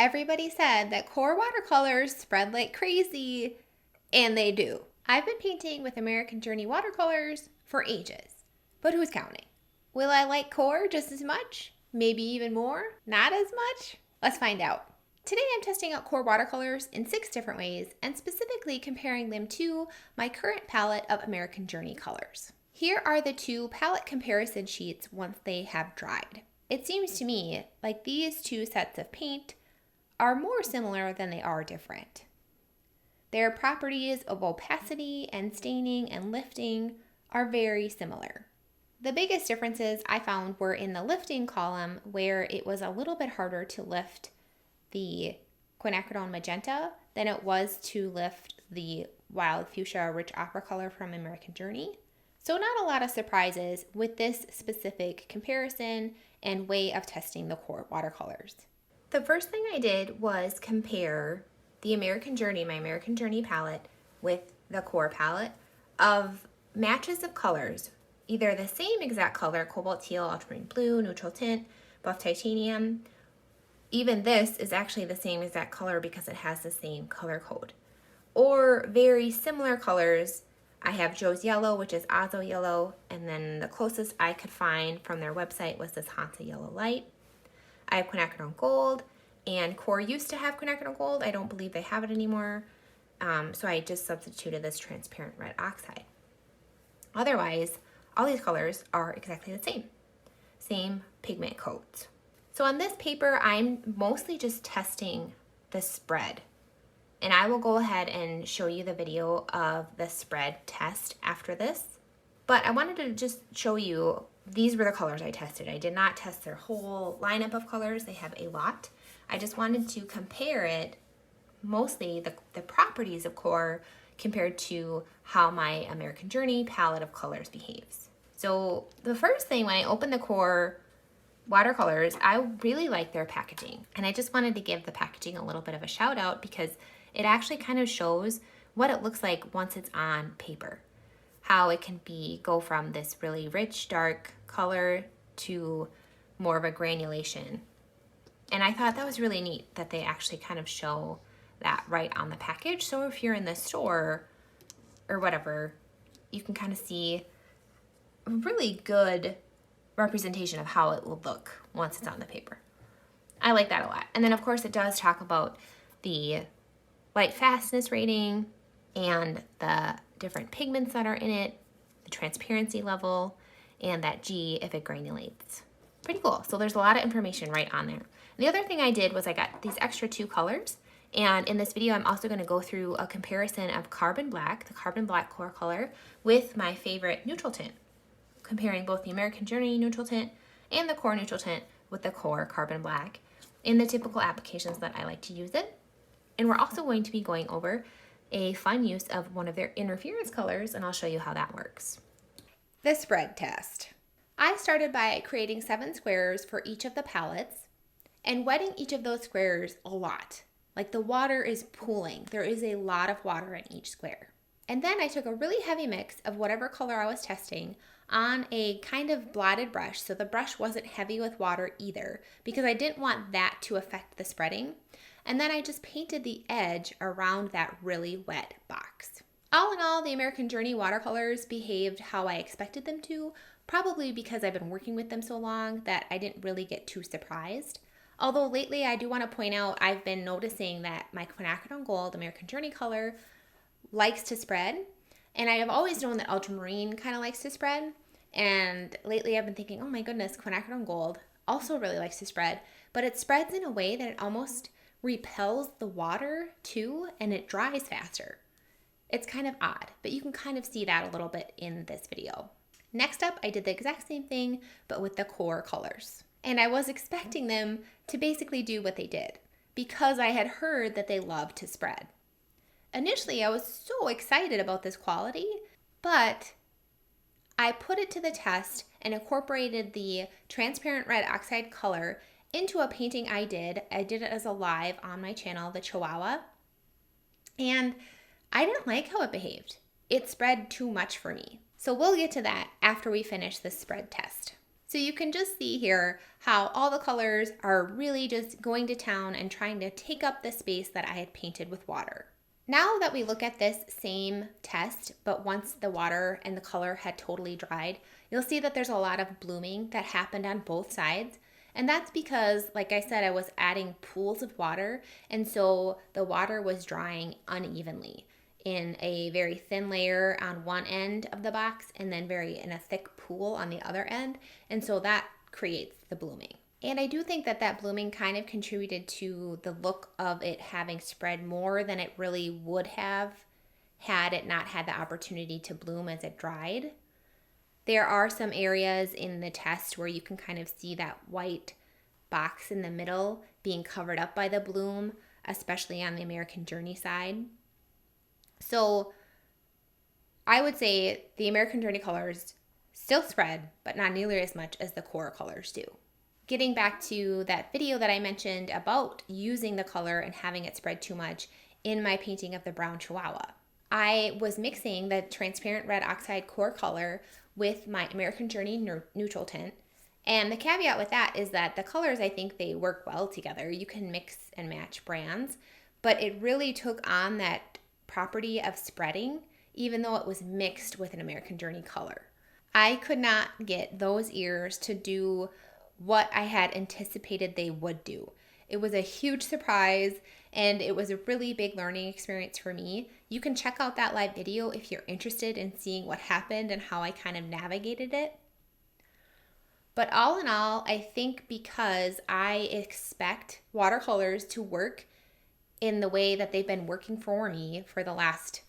Everybody said that QoR watercolors spread like crazy, and they do. I've been painting with American Journey watercolors for ages, but who's counting? Will I like QoR just as much? Maybe even more? Not as much? Let's find out. Today I'm testing out QoR watercolors in 6 different ways and specifically comparing them to my current palette of American Journey colors. Here are the 2 palette comparison sheets once they have dried. It seems to me like these 2 sets of paint are more similar than they are different. Their properties of opacity and staining and lifting are very similar. The biggest differences I found were in the lifting column, where it was a little bit harder to lift the quinacridone magenta than it was to lift the wild fuchsia rich opera color from American Journey. So not a lot of surprises with this specific comparison and way of testing the QoR watercolors. The first thing I did was compare the American Journey, my American Journey palette, with the QoR palette of matches of colors, either the same exact color, cobalt teal, ultramarine blue, neutral tint, buff titanium. Even this is actually the same exact color because it has the same color code. Or very similar colors. I have Joe's Yellow, which is Azo Yellow, and then the closest I could find from their website was this Hansa Yellow Light. I have quinacridone gold, and QoR used to have quinacridone gold. I don't believe they have it anymore, so I just substituted this transparent red oxide. Otherwise, all these colors are exactly the same pigment codes. So on this paper, I'm mostly just testing the spread, and I will go ahead and show you the video of the spread test after this. But I wanted to just show you, these were the colors I tested. I did not test their whole lineup of colors. They have a lot. I just wanted to compare it, mostly the properties of QoR compared to how my American Journey palette of colors behaves. So the first thing, when I opened the QoR watercolors, I really like their packaging. And I just wanted to give the packaging a little bit of a shout out because it actually kind of shows what it looks like once it's on paper. How it can go from this really rich, dark color to more of a granulation. And I thought that was really neat that they actually kind of show that right on the package. So if you're in the store or whatever, you can kind of see a really good representation of how it will look once it's on the paper. I like that a lot. And then of course it does talk about the light fastness rating and the different pigments that are in it, the transparency level, and that G if it granulates. Pretty cool. So there's a lot of information right on there. The other thing I did was I got these extra 2 colors, and in this video I'm also going to go through a comparison of Carbon Black, the Carbon Black QoR color, with my favorite neutral tint, comparing both the American Journey neutral tint and the QoR neutral tint with the QoR Carbon Black in the typical applications that I like to use it. And we're also going to be going over a fun use of one of their interference colors, and I'll show you how that works. The spread test. I started by creating 7 squares for each of the palettes and wetting each of those squares a lot. Like the water is pooling. There is a lot of water in each square. And then I took a really heavy mix of whatever color I was testing on a kind of blotted brush, so the brush wasn't heavy with water either because I didn't want that to affect the spreading. And then I just painted the edge around that really wet box. All in all, the American Journey watercolors behaved how I expected them to, probably because I've been working with them so long that I didn't really get too surprised. Although lately I do want to point out I've been noticing that my quinacridone gold American Journey color likes to spread, and I have always known that ultramarine kind of likes to spread, and lately I've been thinking, oh my goodness, quinacridone gold also really likes to spread, but it spreads in a way that it almost repels the water too, and it dries faster. It's kind of odd, but you can kind of see that a little bit in this video. Next up, I did the exact same thing, but with the QoR colors. And I was expecting them to basically do what they did, because I had heard that they love to spread. Initially, I was so excited about this quality, but I put it to the test and incorporated the transparent red oxide color into a painting I did. I did it as a live on my channel, the Chihuahua, and I didn't like how it behaved. It spread too much for me. So we'll get to that after we finish this spread test. So you can just see here how all the colors are really just going to town and trying to take up the space that I had painted with water. Now that we look at this same test, but once the water and the color had totally dried, you'll see that there's a lot of blooming that happened on both sides. And that's because, like I said, I was adding pools of water, and so the water was drying unevenly in a very thin layer on one end of the box and then in a thick pool on the other end. And so that creates the blooming. And I do think that that blooming kind of contributed to the look of it having spread more than it really would have had it not had the opportunity to bloom as it dried. There are some areas in the test where you can kind of see that white box in the middle being covered up by the bloom, especially on the American Journey side. So I would say the American Journey colors still spread, but not nearly as much as the QoR colors do. Getting back to that video that I mentioned about using the color and having it spread too much in my painting of the brown Chihuahua, I was mixing the transparent red oxide QoR color with my American Journey neutral tint. And the caveat with that is that the colors, I think they work well together. You can mix and match brands, but it really took on that property of spreading, even though it was mixed with an American Journey color. I could not get those ears to do what I had anticipated they would do. It was a huge surprise, and it was a really big learning experience for me. You can check out that live video if you're interested in seeing what happened and how I kind of navigated it. But all in all, I think because I expect watercolors to work in the way that they've been working for me for the last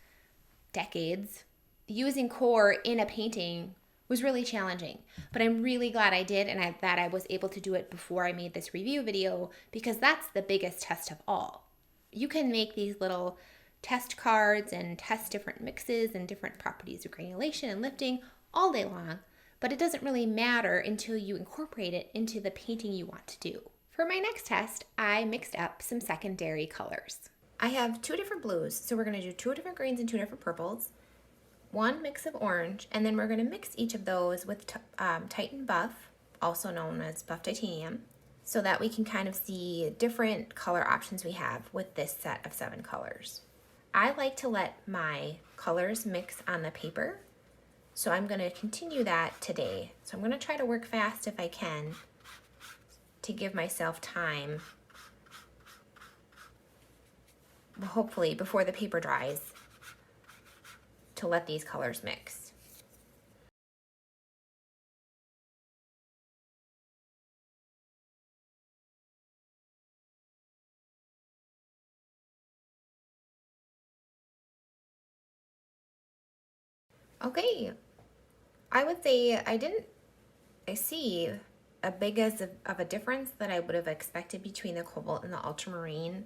decades, using QoR in a painting was really challenging. But I'm really glad I did, and that I was able to do it before I made this review video, because that's the biggest test of all. You can make these little test cards and test different mixes and different properties of granulation and lifting all day long, but it doesn't really matter until you incorporate it into the painting you want to do. For my next test, I mixed up some secondary colors. I have two different blues, so we're going to do two different greens and two different purples, one mix of orange, and then we're going to mix each of those with Titan Buff, also known as Buff Titanium, so that we can kind of see different color options we have with this set of 7 colors. I like to let my colors mix on the paper, so I'm going to continue that today. So I'm going to try to work fast if I can to give myself time, hopefully before the paper dries, to let these colors mix. Okay, I would say I see a big of a difference that I would have expected between the cobalt and the ultramarine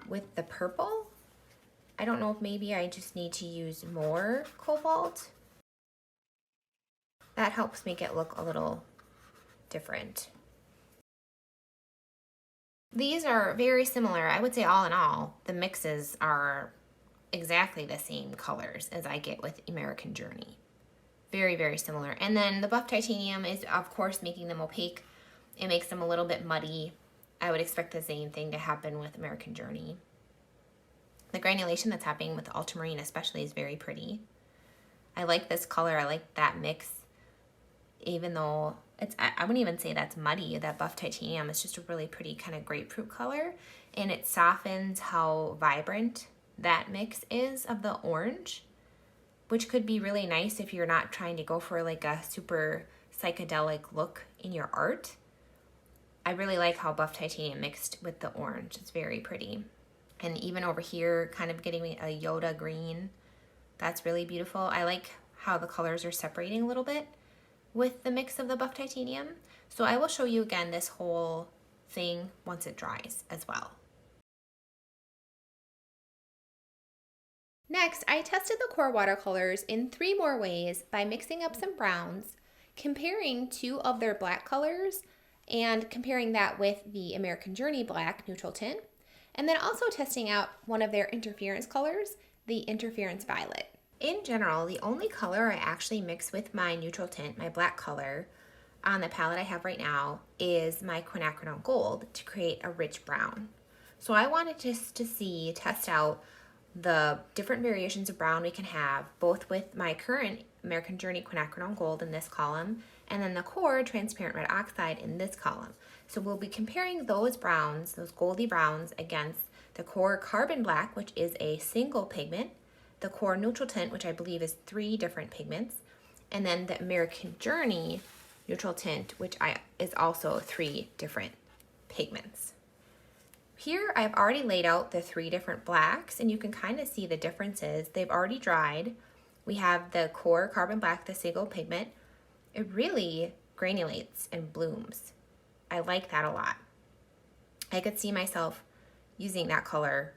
with the purple. I don't know if maybe I just need to use more cobalt. That helps make it look a little different. These are very similar. I would say all in all, the mixes are exactly the same colors as I get with American Journey. Very, very similar. And then the Buff Titanium is, of course, making them opaque. It makes them a little bit muddy. I would expect the same thing to happen with American Journey. The granulation that's happening with the ultramarine especially is very pretty. I like this color. I like that mix. Even though I wouldn't even say that's muddy, that Buff Titanium is just a really pretty kind of grapefruit color. And it softens how vibrant that mix is of the orange, which could be really nice if you're not trying to go for like a super psychedelic look in your art. I really like how Buff Titanium mixed with the orange. It's very pretty. And even over here, kind of getting a Yoda green. That's really beautiful. I like how the colors are separating a little bit with the mix of the Buff Titanium. So I will show you again this whole thing once it dries as well. Next, I tested the QoR watercolors in 3 more ways by mixing up some browns, comparing 2 of their black colors, and comparing that with the American Journey black neutral tint, and then also testing out one of their interference colors, the interference violet. In general, the only color I actually mix with my neutral tint, my black color, on the palette I have right now is my quinacridone gold to create a rich brown. So I wanted just to test out the different variations of brown we can have, both with my current American Journey quinacridone gold in this column, and then the QoR transparent red oxide in this column. So we'll be comparing those browns, those goldy browns, against the QoR carbon black, which is a single pigment, the QoR neutral tint, which I believe is 3 different pigments, and then the American Journey neutral tint, which is also 3 different pigments. Here I've already laid out the 3 different blacks, and you can kind of see the differences. They've already dried. We have the QoR carbon black, the single pigment. It really granulates and blooms. I like that a lot. I could see myself using that color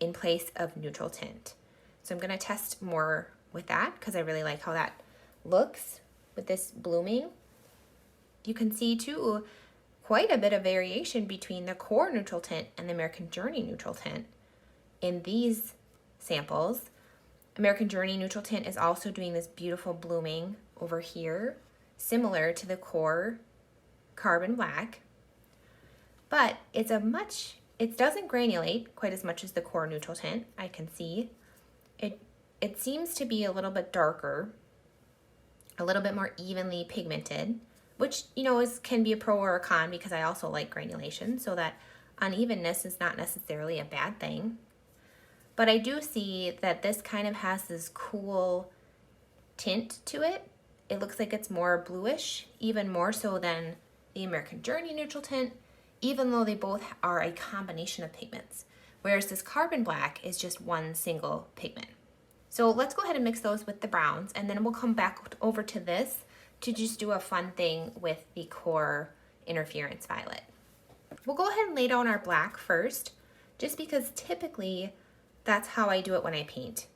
in place of neutral tint. So I'm going to test more with that because I really like how that looks with this blooming. You can see too quite a bit of variation between the QoR neutral tint and the American Journey neutral tint in these samples. American Journey neutral tint is also doing this beautiful blooming over here, similar to the QoR carbon black, but it doesn't granulate quite as much as the QoR neutral tint. I can see it seems to be a little bit darker, a little bit more evenly pigmented, which, you know, can be a pro or a con because I also like granulation, so that unevenness is not necessarily a bad thing. But I do see that this kind of has this cool tint to it. It looks like it's more bluish, even more so than the American Journey neutral tint, even though they both are a combination of pigments, whereas this carbon black is just one single pigment. So let's go ahead and mix those with the browns, and then we'll come back over to this to just do a fun thing with the QoR interference violet. We'll go ahead and lay down our black first, just because typically that's how I do it when I paint.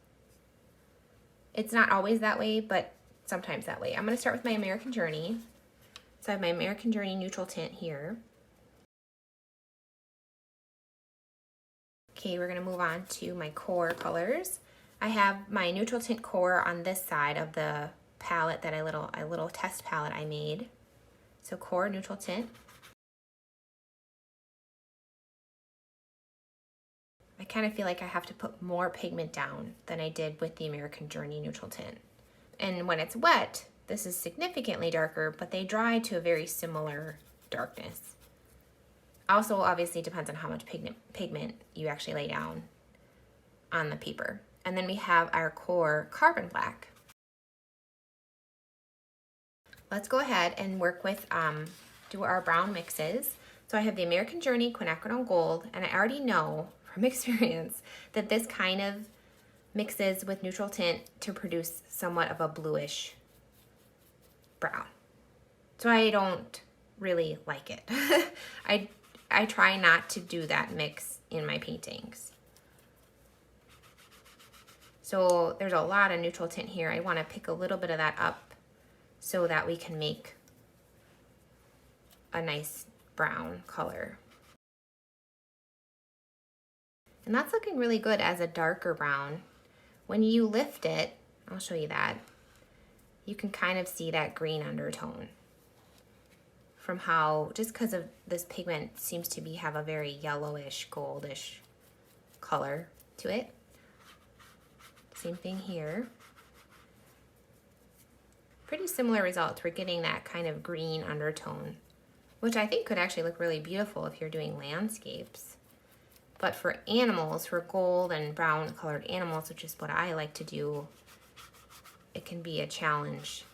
It's not always that way, but sometimes that way. I'm going to start with my American Journey. So I have my American Journey neutral tint here. Okay, we're going to move on to my QoR colors. I have my neutral tint QoR on this side of the palette that a little test palette I made. So QoR neutral tint. I kind of feel like I have to put more pigment down than I did with the American Journey neutral tint. And when it's wet, this is significantly darker, but they dry to a very similar darkness. Also, obviously, depends on how much pigment you actually lay down on the paper. And then we have our QoR carbon black. Let's go ahead and work with, do our brown mixes. So I have the American Journey quinacridone gold, and I already know from experience that this kind of mixes with neutral tint to produce somewhat of a bluish brown. So I don't really like it. I try not to do that mix in my paintings. So there's a lot of neutral tint here. I want to pick a little bit of that up so that we can make a nice brown color. And that's looking really good as a darker brown. When you lift it, I'll show you that, you can kind of see that green undertone from how, just because of this pigment seems to have a very yellowish, goldish color to it. Same thing here. Pretty similar results. We're getting that kind of green undertone, which I think could actually look really beautiful if you're doing landscapes. But for animals, for gold and brown colored animals, which is what I like to do, it can be a challenge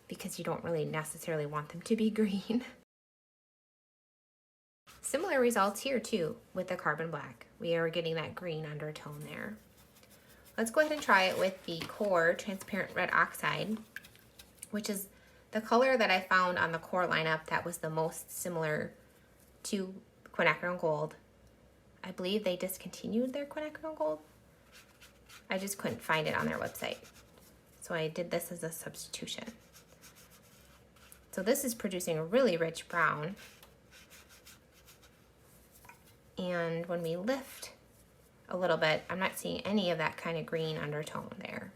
because you don't really necessarily want them to be green. Similar results here too with the carbon black. We are getting that green undertone there. Let's go ahead and try it with the QoR transparent red oxide, which is the color that I found on the QoR lineup that was the most similar to quinacridone gold. I believe they discontinued their quinacridone gold. I just couldn't find it on their website. So I did this as a substitution. So this is producing a really rich brown. And when we lift a little bit, I'm not seeing any of that kind of green undertone there.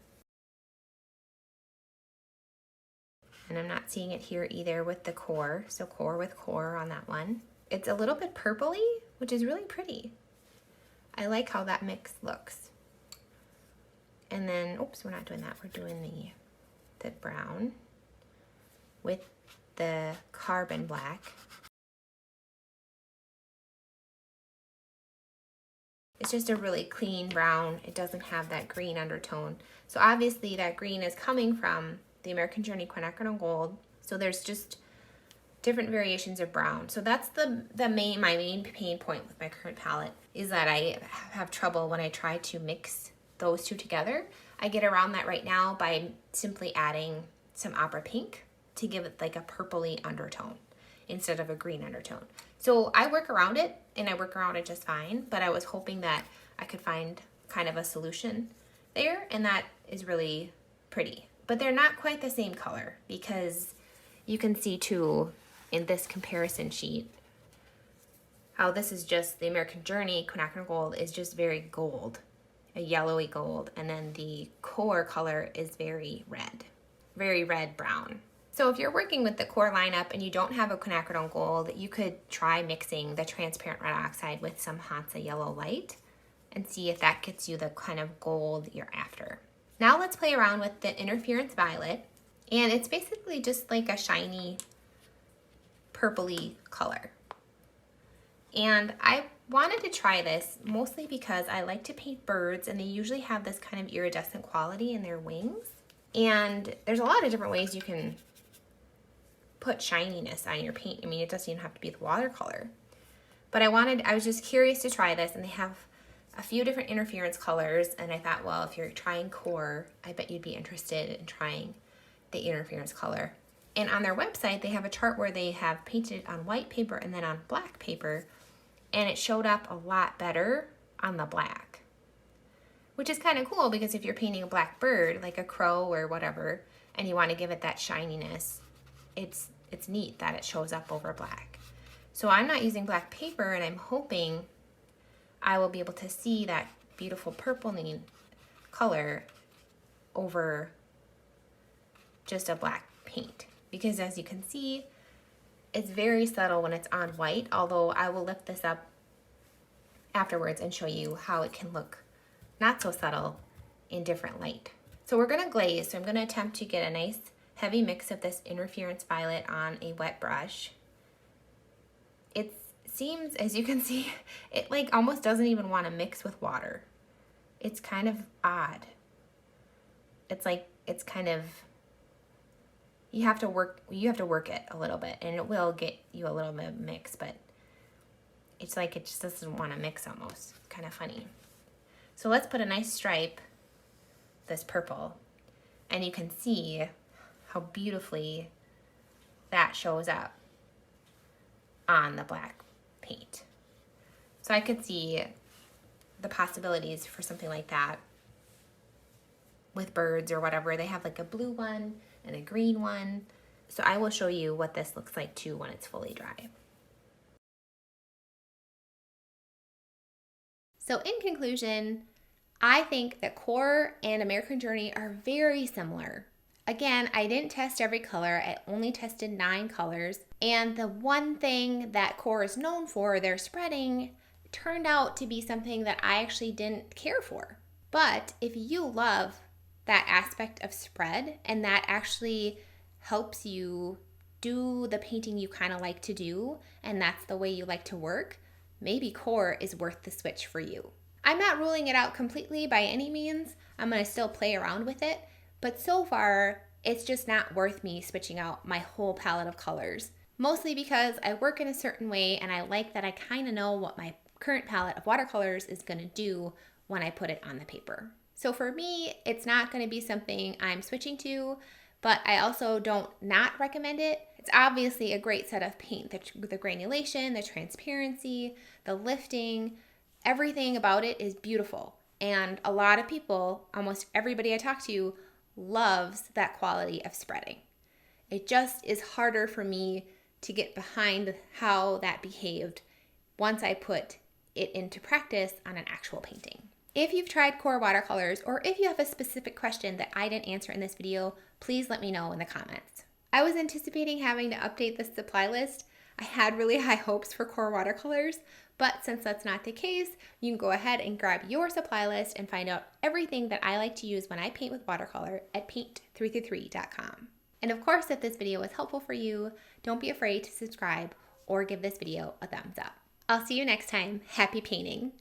And I'm not seeing it here either with the QoR. So QoR with QoR on that one. It's a little bit purpley, which is really pretty. I like how that mix looks. And then, oops, we're not doing that. We're doing the brown with the carbon black. It's just a really clean brown. It doesn't have that green undertone. So obviously that green is coming from the American Journey Quinacridone Gold. So there's just different variations of brown. So that's my main pain point with my current palette, is that I have trouble when I try to mix those two together. I get around that right now by simply adding some opera pink to give it like a purpley undertone instead of a green undertone. So I work around it, and I work around it just fine, but I was hoping that I could find kind of a solution there, and that is really pretty. But they're not quite the same color, because you can see too in this comparison sheet how this is just the American Journey Quinacridone Gold is just very gold, a yellowy gold, and then the QoR color is very red brown. So if you're working with the QoR lineup and you don't have a quinacridone gold, you could try mixing the transparent red oxide with some Hansa yellow light and see if that gets you the kind of gold you're after. Now let's play around with the interference violet, and it's basically just like a shiny purpley color. And I wanted to try this mostly because I like to paint birds, and they usually have this kind of iridescent quality in their wings. And there's a lot of different ways you can put shininess on your paint. I mean, it doesn't even have to be with watercolor. But I was just curious to try this, and they have a few different interference colors, and I thought, well, if you're trying QoR, I bet you'd be interested in trying the interference color. And on their website, they have a chart where they have painted on white paper and then on black paper, and it showed up a lot better on the black, which is kind of cool, because if you're painting a black bird, like a crow or whatever, and you want to give it that shininess, it's neat that it shows up over black. So I'm not using black paper, and I'm hoping I will be able to see that beautiful purpling color over just a black paint, because as you can see, it's very subtle when it's on white, although I will lift this up afterwards and show you how it can look not so subtle in different light. So we're going to glaze, so I'm going to attempt to get a nice heavy mix of this interference violet on a wet brush. It seems, as you can see, it like almost doesn't even want to mix with water. It's kind of odd. It's like, it's kind of, you have to work it a little bit, and it will get you a little bit of mix, but it's like it just doesn't want to mix almost. Kind of funny. So let's put a nice stripe, this purple, and you can see how beautifully that shows up on the black paint. So I could see the possibilities for something like that with birds or whatever. They have like a blue one and a green one. So I will show you what this looks like too when it's fully dry. So in conclusion, I think that QoR and American Journey are very similar. Again, I didn't test every color. I only tested 9 colors. And the one thing that QoR is known for, their spreading, turned out to be something that I actually didn't care for. But if you love that aspect of spread, and that actually helps you do the painting you kind of like to do, and that's the way you like to work, maybe QoR is worth the switch for you. I'm not ruling it out completely by any means. I'm going to still play around with it, but so far it's just not worth me switching out my whole palette of colors. Mostly because I work in a certain way, and I like that I kind of know what my current palette of watercolors is going to do when I put it on the paper. So for me, it's not going to be something I'm switching to, but I also don't not recommend it. It's obviously a great set of paint. The granulation, the transparency, the lifting, everything about it is beautiful. And a lot of people, almost everybody I talk to, loves that quality of spreading. It just is harder for me to get behind how that behaved once I put it into practice on an actual painting. If you've tried QoR watercolors, or if you have a specific question that I didn't answer in this video, please let me know in the comments. I was anticipating having to update the supply list. I had really high hopes for QoR watercolors, but since that's not the case, you can go ahead and grab your supply list and find out everything that I like to use when I paint with watercolor at paint333.com. And of course, if this video was helpful for you, don't be afraid to subscribe or give this video a thumbs up. I'll see you next time. Happy painting!